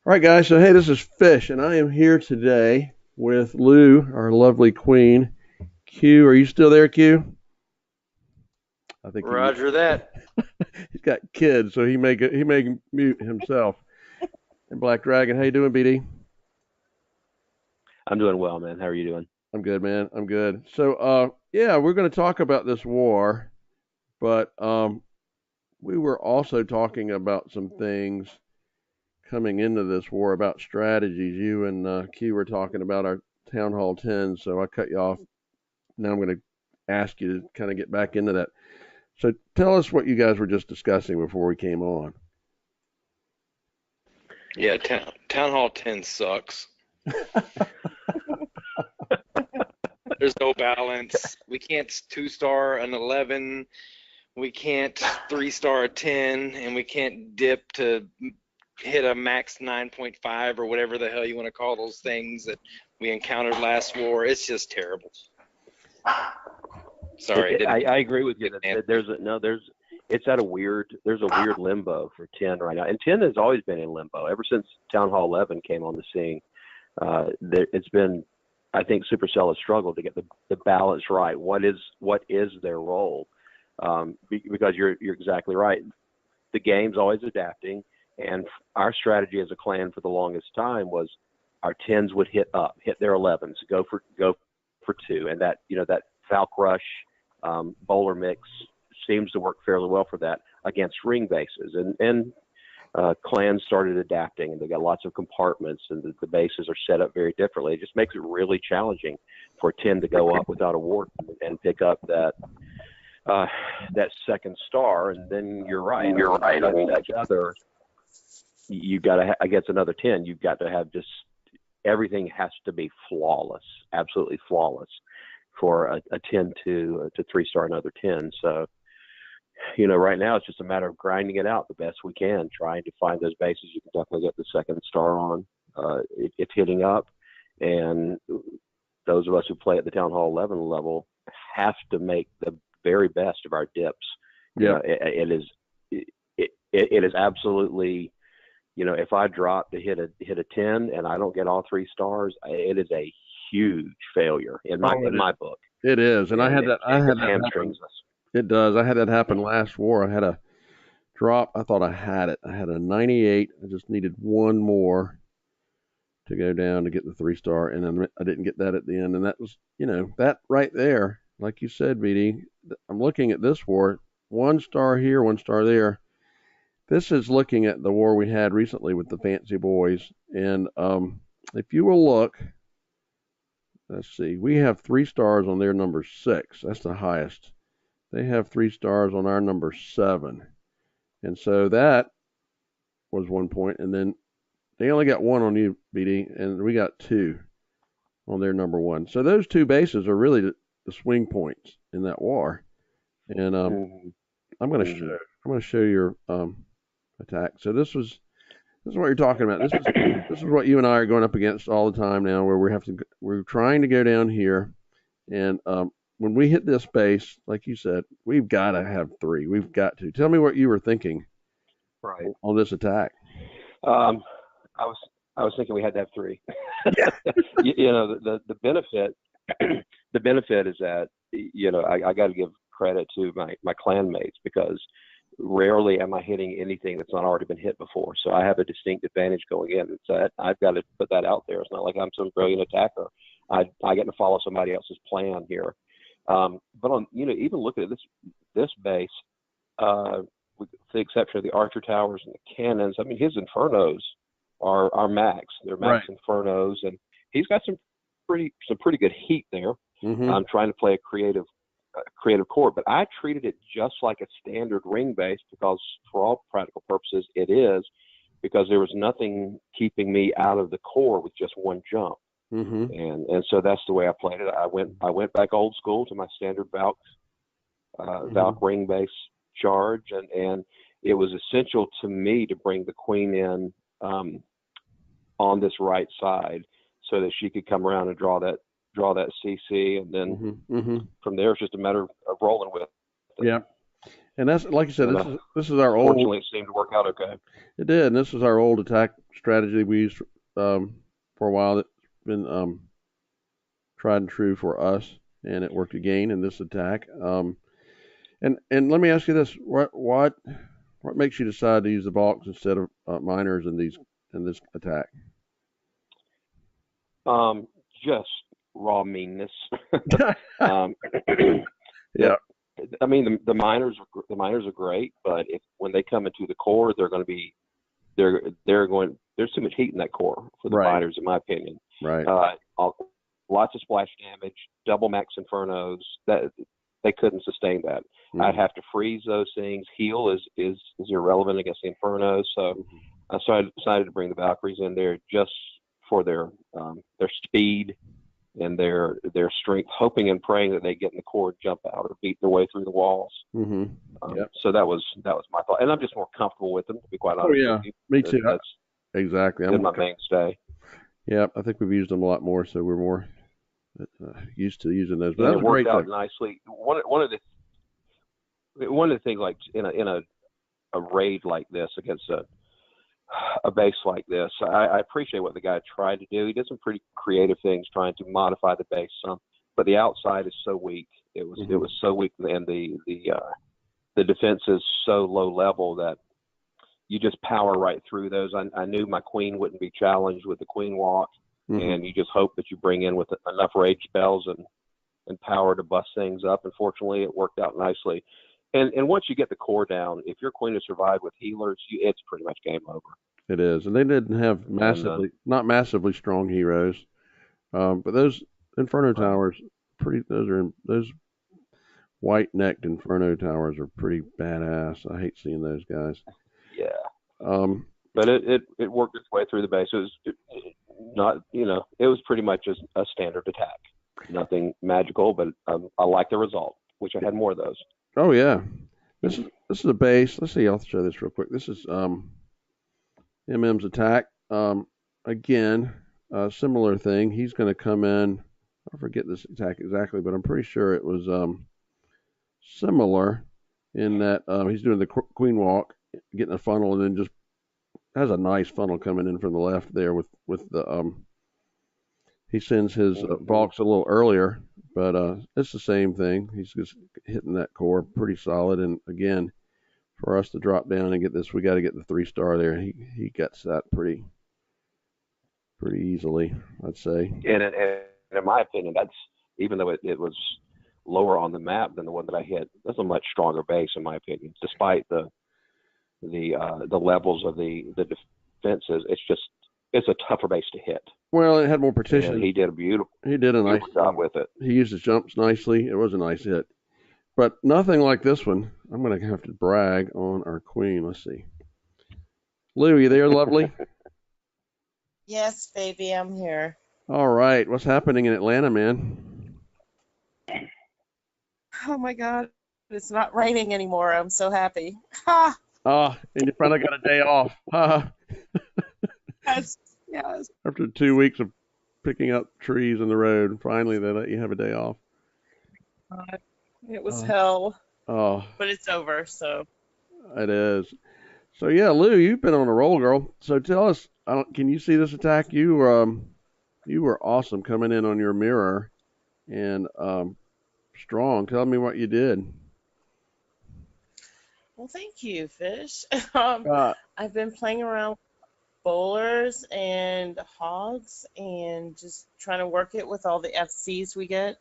All right, guys. So, hey, this is Fish, and I am here today with Lou, our lovely queen. Q, are you still there, Q? I think Roger that. he's got kids, so he may mute himself. And Black Dragon, how you doing, BD? I'm doing well, man. How are you doing? I'm good, man. I'm good. So, yeah, we're going to talk about this war, but we were also talking about some things coming into this war about strategies. You and Q were talking about our Town Hall 10, so I cut you off. Now I'm going to ask you to kind of get back into that. So tell us what you guys were just discussing before we came on. Yeah, Town Hall 10 sucks. There's no balance. We can't two-star an 11. We can't three-star a 10, and we can't dip to hit a max 9.5 or whatever the hell you want to call those things that we encountered last war. It's just terrible. Sorry, I agree with you. didn't There's a, no, it's at a weird, there's a weird limbo for 10 right now. And 10 has always been in limbo ever since Town Hall 11 came on the scene. It's been, I think Supercell has struggled to get the balance right. What is their role? Because you're exactly right. The game's always adapting, and our strategy as a clan for the longest time was our 10s would hit their 11s, go for two, and that Falk Rush bowler mix seems to work fairly well for that against ring bases, and clans started adapting, and they got lots of compartments, and the bases are set up very differently. It just makes it really challenging for 10 to go up without a warden and pick up that second star. And then you're right. I mean, you got to, against another 10, you've got to have just everything has to be flawless, absolutely flawless for a 10 to three-star another 10. So, right now it's just a matter of grinding it out the best we can, trying to find those bases you can definitely get the second star on. It's hitting up, and those of us who play at the Town Hall 11 level have to make the very best of our dips. Yeah. It is absolutely, if I drop to hit a 10 and I don't get all three stars, it is a huge failure in my book. It is, and I had that. I had that happen. Hamstrings us. It does. I had that happen last war. I had a drop. I thought I had it. I had a 98. I just needed one more to go down to get the 3-star, and then I didn't get that at the end. And that was, that right there, like you said, BD. I'm looking at this war. 1 star here, 1 star there. This is looking at the war we had recently with the Fancy Boys, and if you will look, let's see, we have 3 stars on their number 6. That's the highest. They have 3 stars on our number 7. And so that was 1 point. And then they only got 1 on you, BD, and we got 2 on their number 1. So those 2 bases are really the swing points in that war. And I'm going to show your attack. So this is what you're talking about. This is what you and I are going up against all the time now, where we're trying to go down here, and when we hit this base, like you said, we've got to have 3. We've got to. Tell me what you were thinking Right. on this attack. Um, I was thinking we had to have 3. Yeah. The benefit the benefit is that I got to give credit to my clan mates, because rarely am I hitting anything that's not already been hit before. So I have a distinct advantage going in. So I've got to put that out there. It's not like I'm some brilliant attacker. I get to follow somebody else's plan here. But even looking at this base, with the exception of the archer towers and the cannons, I mean, his infernos are max. They're max Right. infernos, and he's got some pretty good heat there. Mm-hmm. I'm trying to play a creative core, but I treated it just like a standard ring base, because for all practical purposes it is, because there was nothing keeping me out of the core with just one jump. Mm-hmm. And so that's the way I played it. I went back old school to my standard Valk ring base charge, and it was essential to me to bring the queen in on this right side, so that she could come around and draw that CC, and then from there it's just a matter of rolling with it. Yeah. And that's, like you said, this is our old. Fortunately, it seemed to work out okay. It did, and this is our old attack strategy we used for a while that's been tried and true for us, and it worked again in this attack. And let me ask you this: what makes you decide to use the balks instead of minors in this attack? Just raw meanness. um, Yeah. I mean, the miners are great, but when they come into the core, they're going to be they're going. There's too much heat in that core for the Right. miners, in my opinion. Right. Lots of splash damage, double max infernos. That they couldn't sustain that. Mm-hmm. I'd have to freeze those things. Heal is irrelevant against the infernos. So I decided to bring the Valkyries in there just for their speed and their strength, hoping and praying that they get in the core, jump out, or beat their way through the walls. Mm-hmm. Yep. So that was my thought, and I'm just more comfortable with them, to be quite honest. Oh yeah, with you. me too. That's exactly. been my mainstay. Yeah, I think we've used them a lot more, so we're more used to using those. But And that was it worked great out thing. nicely. One of the things, like in a raid like this against a base like this, I appreciate what the guy tried to do. He did some pretty creative things trying to modify the base some, but the outside is so weak. It was so weak, and the defense is so low level that you just power right through those. I knew my queen wouldn't be challenged with the queen walk, and you just hope that you bring in with enough rage spells and power to bust things up. Unfortunately, it worked out nicely. And once you get the core down, if your queen has survived with healers, it's pretty much game over. It is, and they didn't have not massively strong heroes, but those Inferno towers, those white-necked Inferno towers are pretty badass. I hate seeing those guys. Yeah. But it worked its way through the base. It was pretty much just a standard attack. Nothing magical, but I like the result. Wish I had more of those. Oh yeah, this is a base. Let's see. I'll show this real quick. This is MM's attack. Again, similar thing. He's going to come in. I forget this attack exactly, but I'm pretty sure it was similar in that he's doing the queen walk, getting a funnel, and then just has a nice funnel coming in from the left there with the he sends his Valks a little earlier, but it's the same thing. He's just hitting that core pretty solid, and again, for us to drop down and get this, we got to get the 3-star there. He gets that pretty easily, I'd say. And in my opinion, that's, even though it was lower on the map than the one that I hit, that's a much stronger base in my opinion. Despite the levels of the defenses, it's a tougher base to hit. Well, it had more partition. And he did a nice job with it. He used his jumps nicely. It was a nice hit. But nothing like this one. I'm going to have to brag on our queen. Let's see. Lou, you there, lovely? Yes, baby, I'm here. All right. What's happening in Atlanta, man? Oh, my God. It's not raining anymore. I'm so happy. Ha! Oh, and you finally got a day off. Ha! Yes. After 2 weeks of picking up trees in the road, finally they let you have a day off. It was hell. Oh. But it's over, so. It is. So, yeah, Lou, you've been on a roll, girl. So tell us, can you see this attack? You were awesome coming in on your mirror and strong. Tell me what you did. Well, thank you, Fish. I've been playing around with bowlers and hogs and just trying to work it with all the FCs we get,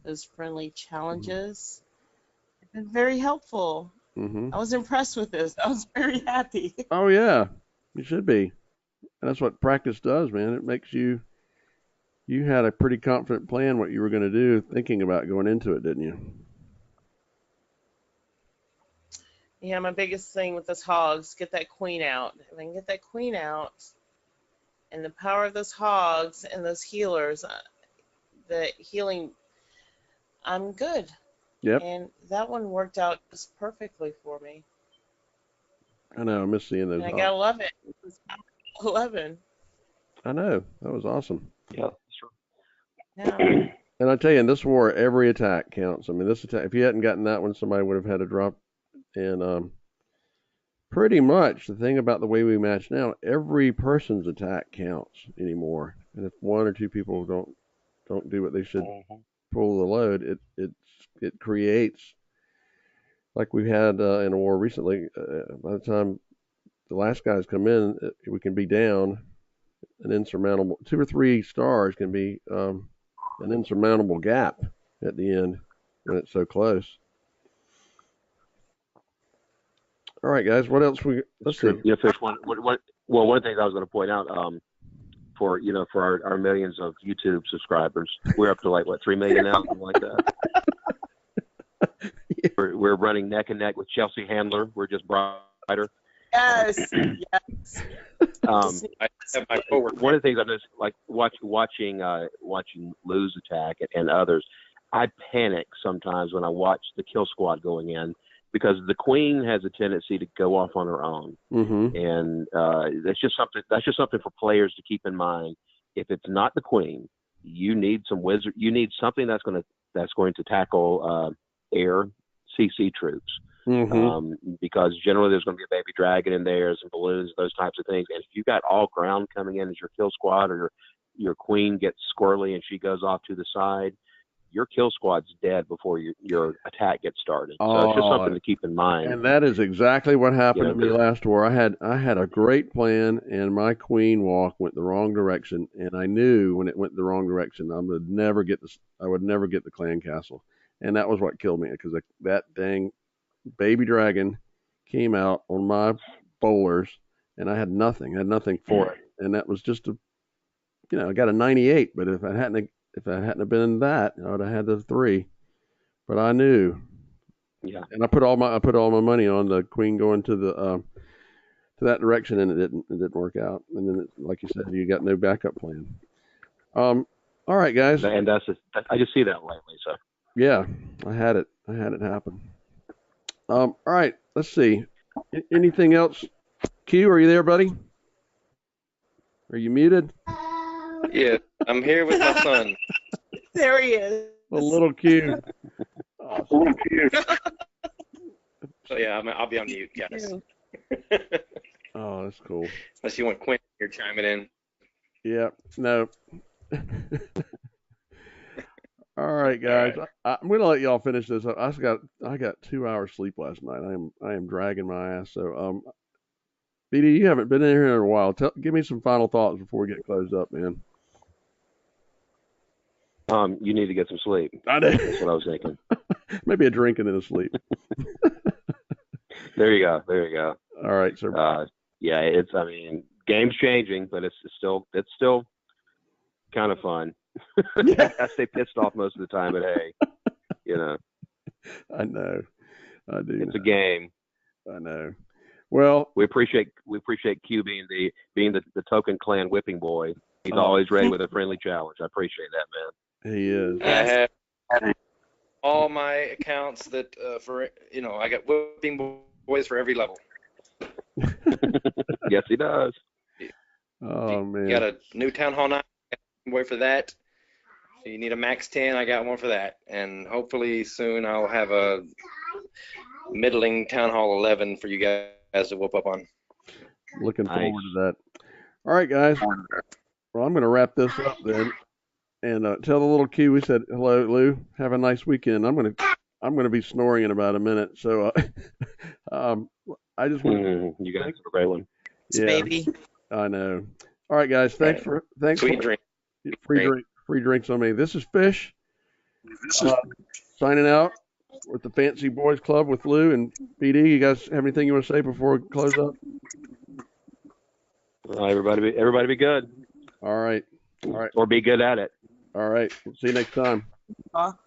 those friendly challenges. It's been very helpful. I was impressed with this. I was very happy. Oh, yeah, you should be. And that's what practice does, man. It makes you had a pretty confident plan what you were going to do, thinking about going into it, didn't you? Yeah, my biggest thing with those hogs, get that queen out. If I can get that queen out, and the power of those hogs and those healers, the healing, I'm good. Yep. And that one worked out just perfectly for me. I know. I miss seeing those. And I gotta love it. It was 11. I know. That was awesome. Yeah, sure. Yeah. And I tell you, in this war, every attack counts. I mean, this attack, if you hadn't gotten that one, somebody would have had to drop and pretty much the thing about the way we match now, every person's attack counts anymore. And if one or two people don't do what they should pull the load, it creates, like we had in a war recently. By the time the last guys come in, we can be down an insurmountable 2 or 3 stars can be an insurmountable gap at the end when it's so close. All right, guys. What else let's see. Yeah, Fish. One of the things I was going to point out, for our millions of YouTube subscribers, we're up to like 3 million now, something like that. Yeah. We're running neck and neck with Chelsea Handler. We're just brighter. Yes. Yes. One of the things I noticed, like watching Lou's attack and others, I panic sometimes when I watch the kill squad going in, because the queen has a tendency to go off on her own, and that's just something for players to keep in mind. If it's not the queen, you need some wizard. You need something that's going to tackle air CC troops. Because generally there's going to be a baby dragon in there, some balloons, those types of things. And if you got all ground coming in as your kill squad, or your queen gets squirrely and she goes off to the side, your kill squad's dead before your attack gets started. So it's just something to keep in mind. And that is exactly what happened to me last war. I had a great plan, and my queen walk went the wrong direction, and I knew when it went the wrong direction, I would never get the clan castle, and that was what killed me, because that dang baby dragon came out on my bowlers, and I had nothing for it, and that was just I got a 98. But if I hadn't have been that, I would have had the 3. But I knew, and I put all my money on the queen going to that direction, and it didn't work out. And then, like you said, you got no backup plan. All right, guys. And I just see that lately. So yeah, I had it happen. All right, let's see. Anything else? Q, are you there, buddy? Are you muted? Yeah, I'm here with my son. There he is. A little Q. So yeah, I'll be on mute, guys. Oh, that's cool. Unless you want Quinn here chiming in. Yeah, no. All right, guys. All right. I'm gonna let y'all finish this up. I got 2 hours sleep last night. I am dragging my ass. So, BD, you haven't been in here in a while. Give me some final thoughts before we get closed up, man. You need to get some sleep. I did. That's what I was thinking. Maybe a drink and then a sleep. There you go. All right, sir. Yeah, game's changing, but it's still kind of fun. I stay pissed off most of the time, but hey, I know. I do. It's a game. I know. Well, we appreciate Q being the token clan whipping boy. He's always ready with a friendly challenge. I appreciate that, man. He is. I have all my accounts that I got whipping boys for every level. Yes, he does. Oh man. You got a new Town Hall 9 boy for that. So you need a max 10, I got one for that. And hopefully soon I'll have a middling Town Hall 11 for you guys to whoop up on. Looking forward to that. All right, guys. Well, I'm going to wrap this up then, and tell the little Q we said hello, Lou. Have a nice weekend. I'm going to be snoring in about a minute. So, I just want you guys have a great one. Yeah, baby. I know. All right, guys. Thanks Sweet drink. Free drinks on me. This is Fish. Signing out with the Fancy Boys Club with Lou and BD. You guys have anything you want to say before we close up? Everybody be good. All right. Or be good at it. All right. See you next time. All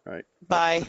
right. Bye.